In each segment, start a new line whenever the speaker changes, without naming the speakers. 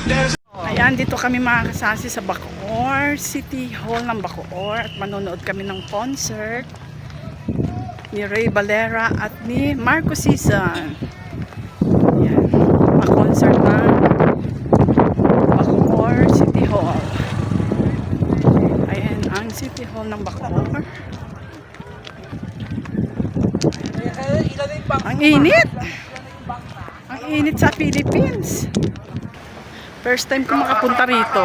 Ayan, dito kami makakasasi sa Bacoor, City Hall ng Bacoor, at manonood kami ng concert ni Ray Valera at ni Marco Sison. Ayan, pa-concert ng Bacoor City Hall. Ayan ang City Hall ng Bacoor. Ang init! Ang init sa Philippines. First time ko makapunta rito.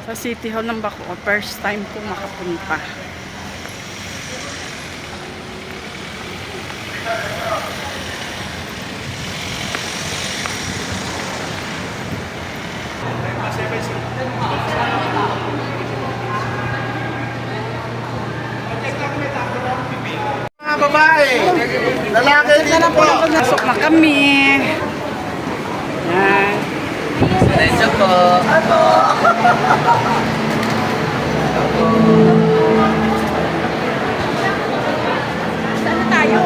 Sa City Hall ng Bacoor. First time ko makapunta.
Mga babae, lalaki dito po.
Pasok na kami. Yan.
Diretso po.
Saan na tayo?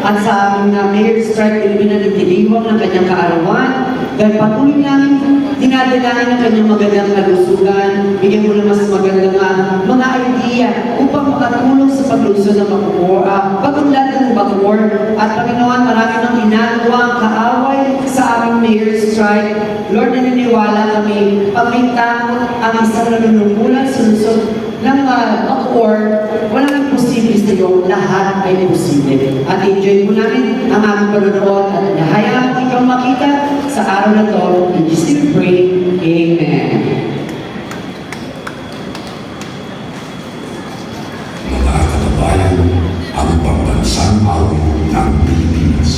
at sa aming Mayor Strike Ilumina nagtiliwang ng kanyang kaarawan dahil patuloy namin dinadalangin ng kanyang magandang kalusugan, bigyan mo ng mas magandang mga idea upang makatulong sa paglusod ng pag-unlad ng Bacoor. At Panginoon, marami ng ginagawa ang kaaway sa aming Mayor Strike. Lord, naniniwala kami, pag may takot ang isang nanunungkulan sa lusod ng Bacoor, walang imposible sa iyo, lahat ay posible. At enjoy mo namin ang aming panonood at nahayaan mo ikaw makita sa araw na to. In Jesus we pray. Amen.
Mga kababayan, ang pambansang awit ng Pilipinas.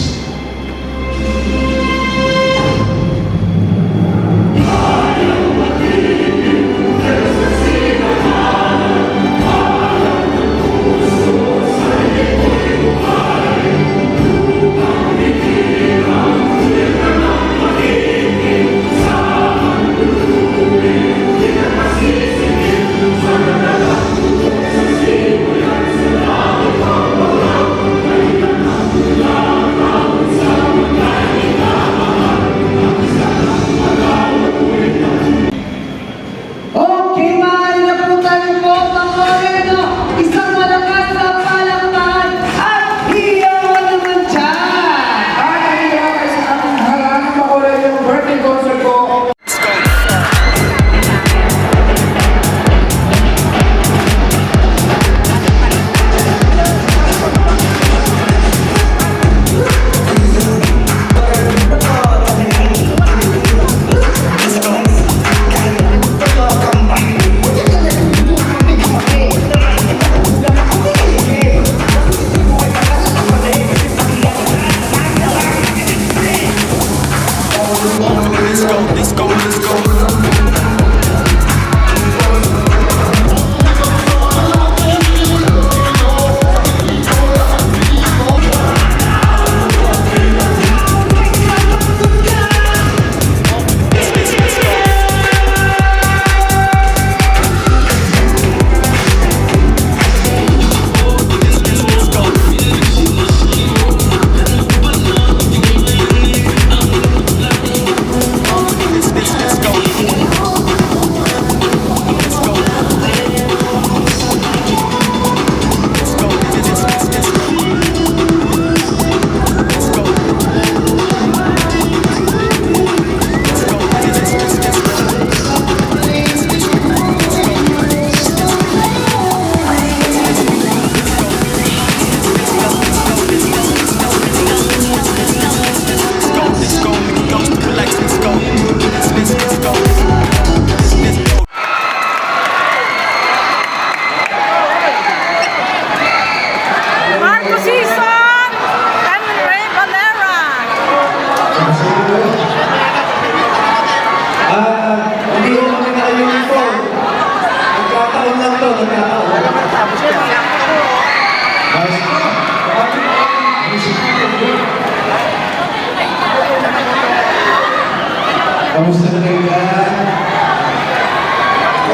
Kamusta na kayo ka?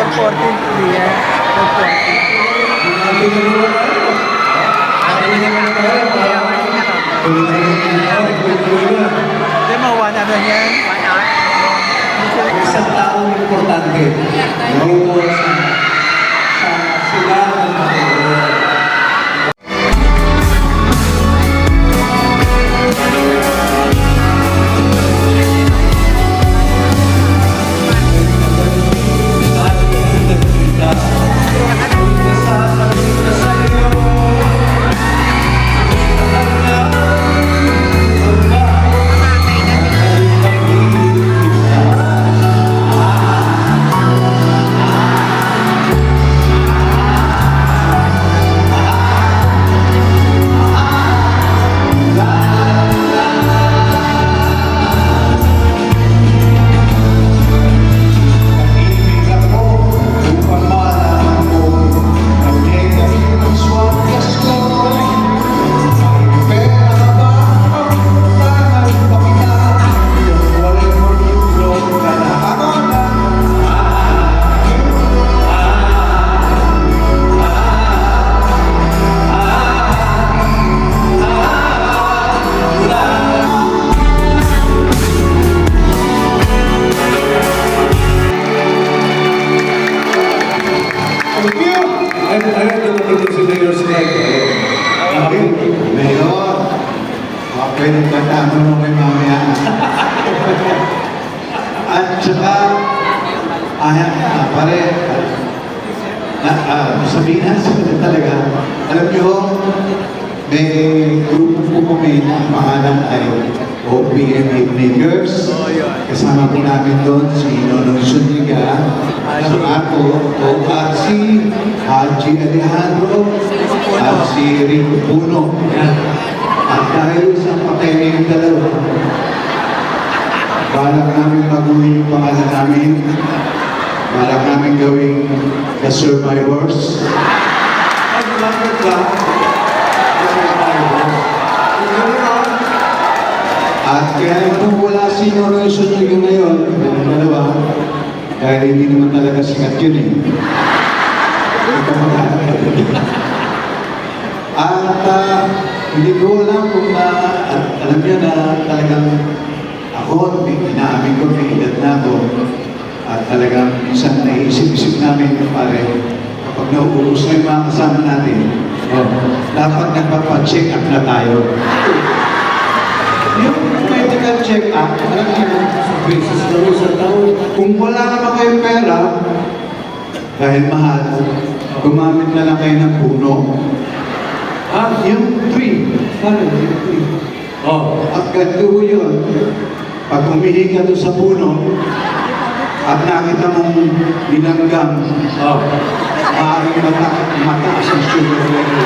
414 po yan. 414.
Bumati na naman tayo. Bumati na naman tayo. Tuloy na naman tayo.
Hindi, mga 1 hour yan. 1 hour?
Isang taong importante. Naupo sa sigaran ng Panginoon. Mayor, pwede katama mo kay mamaya. At saka, pare, sabihin na sila talaga, alam nyo, may grupo po kami na ang pangalan ay OPM Eveningers. Kasama po namin doon si Nonong Zuniga, at ako, ORC, Haji Alejandro, at si Rico Puno. At dahil sa patay na yung dalawa, balak namin baguhin yung pangalan namin. Balak namin gawing The Survivors. At bakit ba? The Survivors. At kaya kung wala si Nonong Zuniga ngayon, yung dalawa, dahil hindi naman talaga sikat yun eh. At hindi ko alam kung alam niyo na talagang ako, inaamin ko, may edad na ako. At talagang minsan naisip-isip namin pare, kapag nauubos na yung mga kasama natin, dapat nagpapa-check up na tayo. Yung medical check up, alam niyo, sa basis na sa taon, kung wala naman kayong pera, dahil mahal, gumamit na lang kayo ng puno. Yung tree. Ano yung tree? At ganito yun. Pag humihi ka doon sa puno, at nakita mong binanggang, maaaring mataas ang sugar level.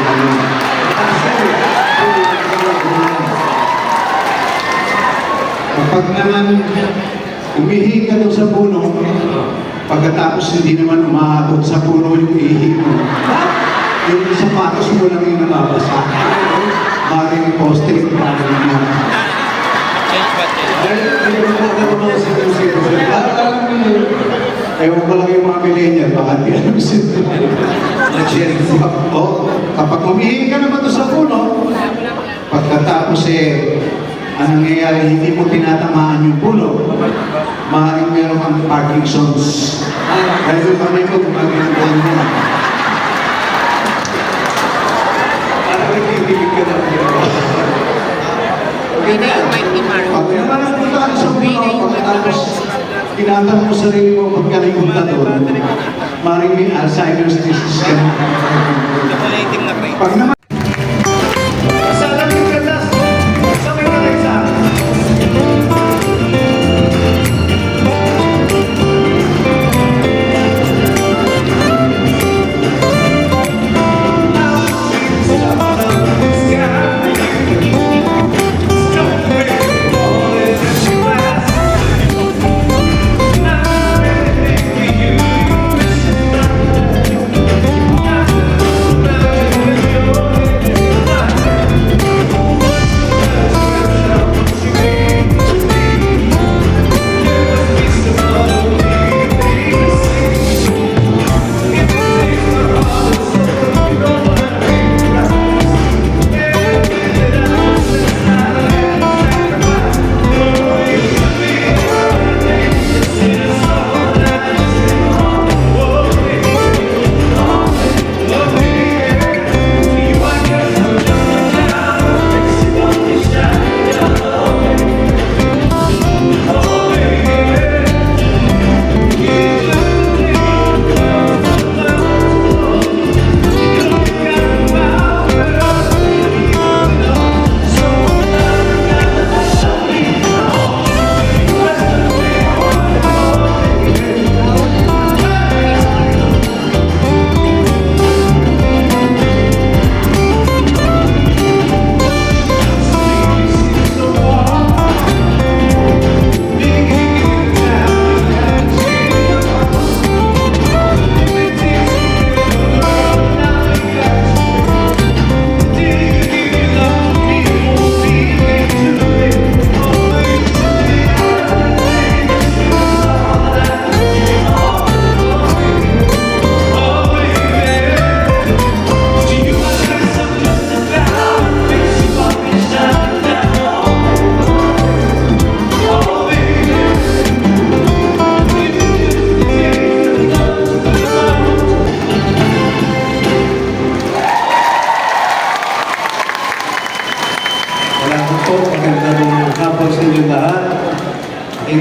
Kapag naman umihi ka doon sa puno, pagkatapos hindi naman umaabot sa puno yung ihi mo, yung sapatos mo lang yung nababasa. Maring poste yung parang naman. Hindi ko mga sinusin. Ewan ko lang yung mga millennial, baka hindi alam sinusin. Kapag umihi ka naman doon sa puno, pagkatapos ang nangyayari, hindi mo tinatamaan yung puno, maaaring meron kang Parkinson's. Dahil yung kamay ko, gumagin mo. Parang nagtitibig ka na. Pag naman ang punta ka sa puno, pagkatapos tinatanong mo sarili mo pagkalikot na doon, maaaring may Alzheimer's disease ka na. Pag naman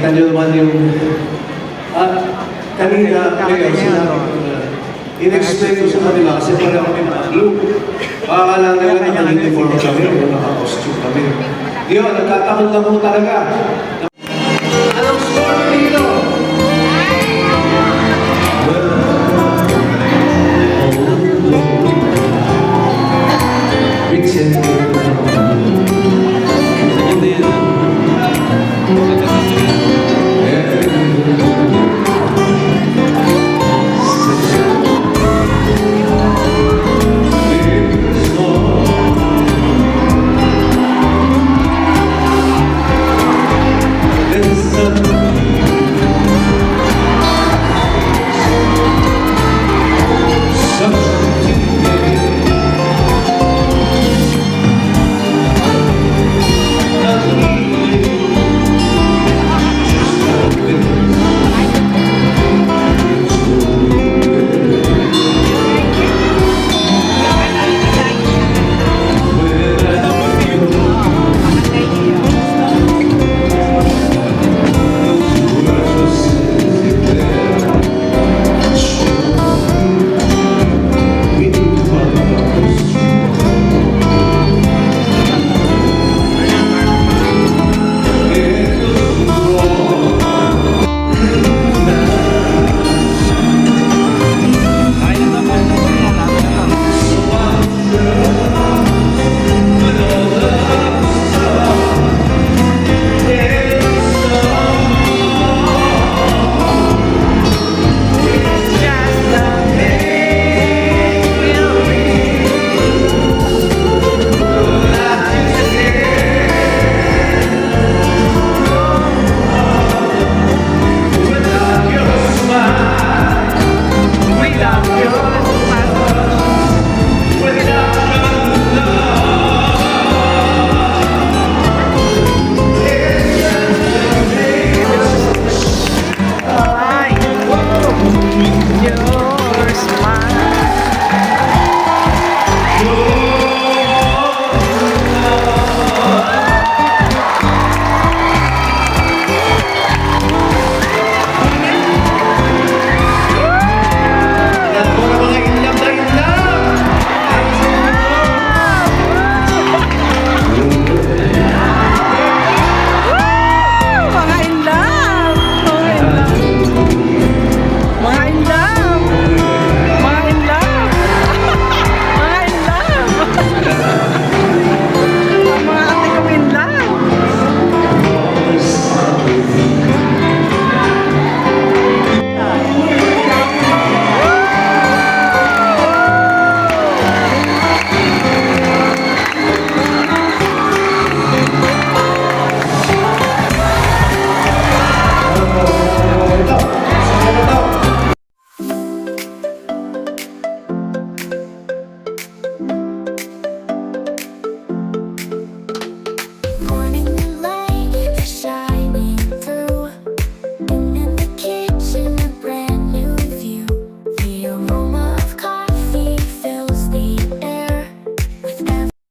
nakita nyo naman yung... kanina, Mayor, sinabi ko na in-explain ko sa kanila kasi pala kami blue. Pakakala nila na naka-uniform kami o naka-costume kami. Yun, nagkataon lang po talaga.